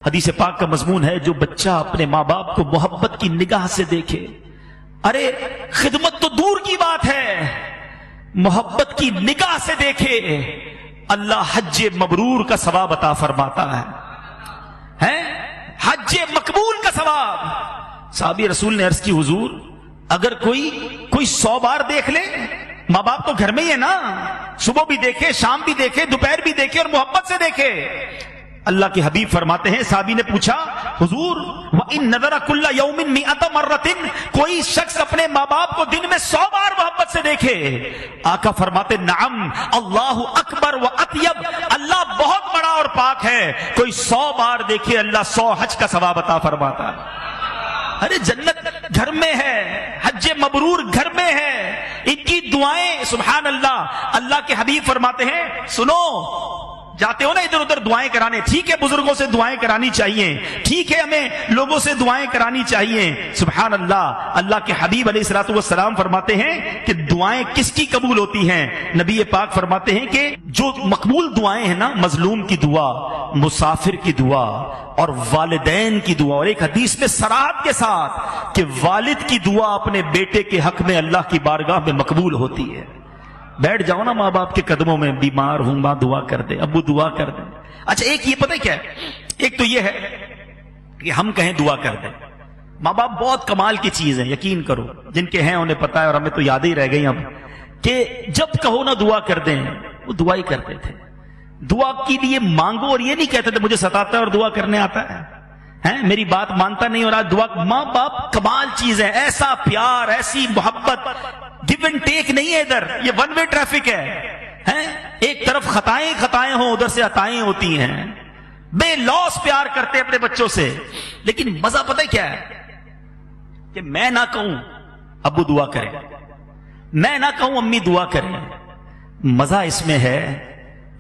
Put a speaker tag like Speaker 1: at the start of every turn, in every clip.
Speaker 1: حدیث پاک کا مضمون ہے جو بچہ اپنے ماں باپ کو محبت کی نگاہ سے دیکھے، ارے خدمت تو دور کی بات ہے، محبت کی نگاہ سے دیکھے، اللہ حج مبرور کا ثواب عطا فرماتا ہے، حج مقبول کا ثواب۔ صحابی رسول نے عرض کی حضور اگر کوئی 100 بار دیکھ لے، ماں باپ تو گھر میں ہی ہے نا، صبح بھی دیکھے، شام بھی دیکھے، دوپہر بھی دیکھے اور محبت سے دیکھے۔ اللہ کے حبیب فرماتے ہیں، صحابی نے پوچھا حضور وَإِن نَظَرَ كُلَّ يَوْمٍ مِئَةَ مَرَّةٍ، کوئی شخص اپنے ماں باپ کو دن میں 100 بار محبت سے دیکھے؟ آقا فرماتے نعم اللہ اکبر و اطیب، اللہ بہت بڑا اور پاک ہے، کوئی 100 بار دیکھے اللہ 100 حج کا ثواب عطا فرماتا ہے۔ ارے جنت گھر میں ہے، حج مبرور گھر میں ہے، ان کی دعائیں سبحان اللہ۔ اللہ کے حبیب فرماتے ہیں سنو، جاتے ہو نا ادھر ادھر دعائیں کرانے، ٹھیک ہے بزرگوں سے دعائیں کرانی چاہیے، ٹھیک ہے ہمیں لوگوں سے دعائیں کرانی چاہیے، سبحان اللہ۔ اللہ کے حبیب علیہ الصلوۃ والسلام فرماتے ہیں کہ دعائیں کس کی قبول ہوتی ہیں؟ نبی پاک فرماتے ہیں کہ جو مقبول دعائیں ہیں نا، مظلوم کی دعا، مسافر کی دعا اور والدین کی دعا، اور ایک حدیث میں صراحت کے ساتھ کہ والد کی دعا اپنے بیٹے کے حق میں اللہ کی بارگاہ میں مقبول ہوتی ہے۔ بیٹھ جاؤ نا ماں باپ کے قدموں میں، بیمار ہوں ماں دعا کر دے، ابو دعا کر دے۔ اچھا ایک یہ پتہ کیا ہے، ایک تو یہ ہے کہ ہم کہیں دعا کر دیں، ماں باپ بہت کمال کی چیز ہے، یقین کرو جن کے ہیں انہیں پتہ ہے، اور ہمیں تو یاد ہی رہ گئی اب کہ جب کہو نا دعا کر دیں، وہ دعا ہی کرتے تھے۔ دعا کے لیے مانگو اور یہ نہیں کہتے تھے مجھے ستاتا ہے اور دعا کرنے آتا ہے، میری بات مانتا نہیں، اور آج دعا۔ ماں باپ کمال چیز ہے، ایسا پیار، ایسی محبت، گیو اینڈ ٹیک نہیں ہے ادھر، یہ ون وے ٹریفک ہے، ایک طرف خطائیں ہوں، ادھر سے عطائیں ہوتی ہیں، بے لوث پیار کرتے اپنے بچوں سے۔ لیکن مزہ پتہ کیا ہے کہ میں نہ کہوں ابو دعا کریں، میں نہ کہوں امی دعا کریں، مزہ اس میں ہے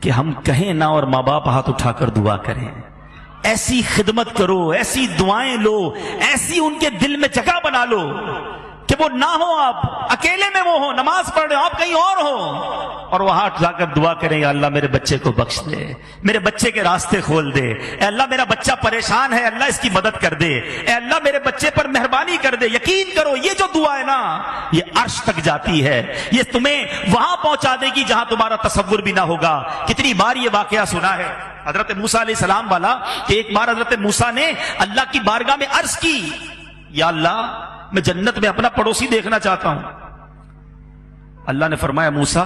Speaker 1: کہ ہم کہیں نہ اور ماں باپ ہاتھ اٹھا کر دعا کریں۔ ایسی خدمت کرو، ایسی دعائیں لو، ایسی ان کے دل میں جگہ بنا لو کہ وہ نہ ہو، آپ اکیلے میں وہ ہو، نماز پڑھ رہے ہو آپ کہیں اور ہو، اور وہ ہاتھ جا کر دعا کریں یا اللہ میرے بچے کو بخش دے، میرے بچے کے راستے کھول دے، اے اللہ میرا بچہ پریشان ہے، اللہ اس کی مدد کر دے، اے اللہ میرے بچے پر مہربانی کر دے۔ یقین کرو یہ جو دعا ہے نا، یہ عرش تک جاتی ہے، یہ تمہیں وہاں پہنچا دے گی جہاں تمہارا تصور بھی نہ ہوگا۔ کتنی بار یہ واقعہ سنا ہے حضرت موسیٰ علیہ السلام والا کہ ایک بار حضرت موسیٰ نے اللہ کی بارگاہ میں عرض کی یا اللہ میں جنت میں اپنا پڑوسی دیکھنا چاہتا ہوں۔ اللہ نے فرمایا موسیٰ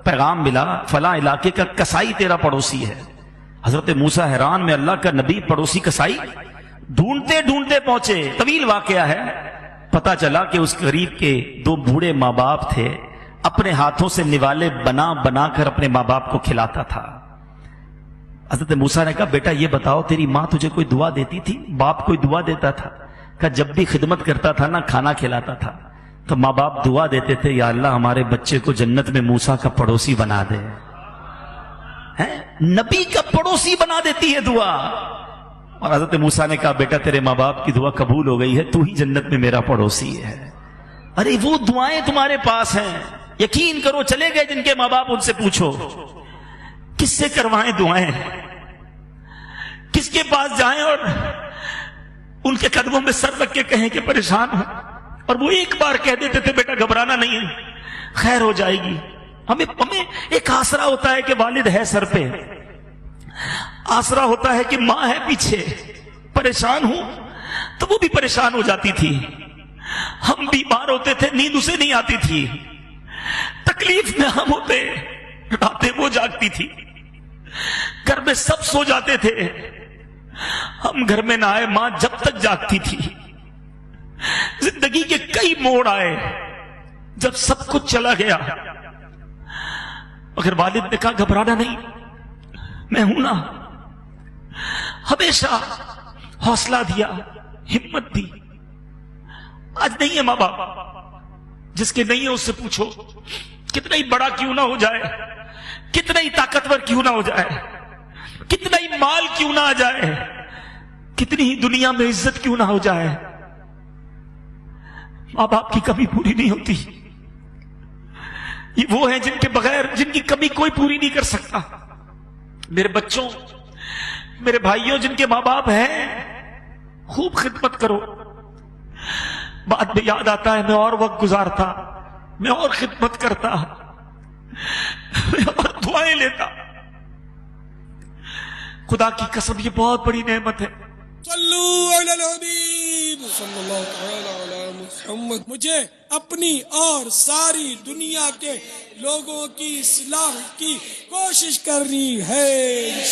Speaker 1: پیغام ملا فلاں علاقے کا کسائی تیرا پڑوسی ہے۔ حضرت موسیٰ حیران میں، اللہ کا نبی پڑوسی کسائی؟ ڈھونڈتے ڈھونڈتے پہنچے، طویل واقعہ ہے، پتا چلا کہ اس غریب کے 2 بوڑھے ماں باپ تھے، اپنے ہاتھوں سے نوالے بنا بنا کر اپنے ماں باپ کو کھلاتا تھا۔ حضرت موسیٰ نے کہا بیٹا یہ بتاؤ تیری ماں تجھے کوئی دعا دیتی تھی؟ باپ کوئی دعا دیتا تھا؟ کہ جب بھی خدمت کرتا تھا نا، کھانا کھلاتا تھا تو ماں باپ دعا دیتے تھے یا اللہ ہمارے بچے کو جنت میں موسیٰ کا پڑوسی بنا دے۔ نبی کا پڑوسی بنا دیتی ہے دعا۔ اور حضرت موسیٰ نے کہا بیٹا تیرے ماں باپ کی دعا قبول ہو گئی ہے، تو ہی جنت میں میرا پڑوسی ہے۔ ارے وہ دعائیں تمہارے پاس ہیں، یقین کرو چلے گئے جن کے ماں باپ ان سے پوچھو کس سے کروائیں دعائیں، کس کے پاس جائیں اور ان کے قدموں میں سر رکھ کے کہیں کہ پریشان ہوں، اور وہ ایک بار کہہ دیتے تھے بیٹا گھبرانا نہیں ہے، خیر ہو جائے گی۔ ہمیں ایک آسرا ہوتا ہے کہ والد ہے سر پہ، آسرا ہوتا ہے کہ ماں ہے پیچھے، پریشان ہوں تو وہ بھی پریشان ہو جاتی تھی، ہم بیمار ہوتے تھے نیند اسے نہیں آتی تھی، تکلیف میں ہم ہوتے راتیں وہ جاگتی تھی، گھر میں سب سو جاتے تھے، ہم گھر میں نہ آئے ماں جب تک جاگتی تھی۔ زندگی کے کئی موڑ آئے جب سب کچھ چلا گیا، مگر والد نے کہا گھبرانا نہیں، میں ہوں نا، ہمیشہ حوصلہ دیا، ہمت دی۔ آج نہیں ہے ماں باپ، جس کے نہیں ہے اس سے پوچھو، کتنا ہی بڑا کیوں نہ ہو جائے، کتنا ہی طاقتور کیوں نہ ہو جائے، کتنا ہی مال کیوں نہ آ جائے، کتنی ہی دنیا میں عزت کیوں نہ ہو جائے، ماں باپ کی کمی پوری نہیں ہوتی۔ یہ وہ ہیں جن کے بغیر، جن کی کمی کوئی پوری نہیں کر سکتا۔ میرے بچوں، میرے بھائیوں جن کے ماں باپ ہیں خوب خدمت کرو. بعد میں یاد آتا ہے میں اور وقت گزارتا, میں اور خدمت کرتا, میں اور دعائیں لیتا. خدا کی قسم یہ بہت بڑی نعمت ہے.
Speaker 2: صلو علی الحبیب صلی اللہ تعالی علی محمد. مجھے اپنی اور ساری دنیا کے لوگوں کی اصلاح کی کوشش کرنی ہے.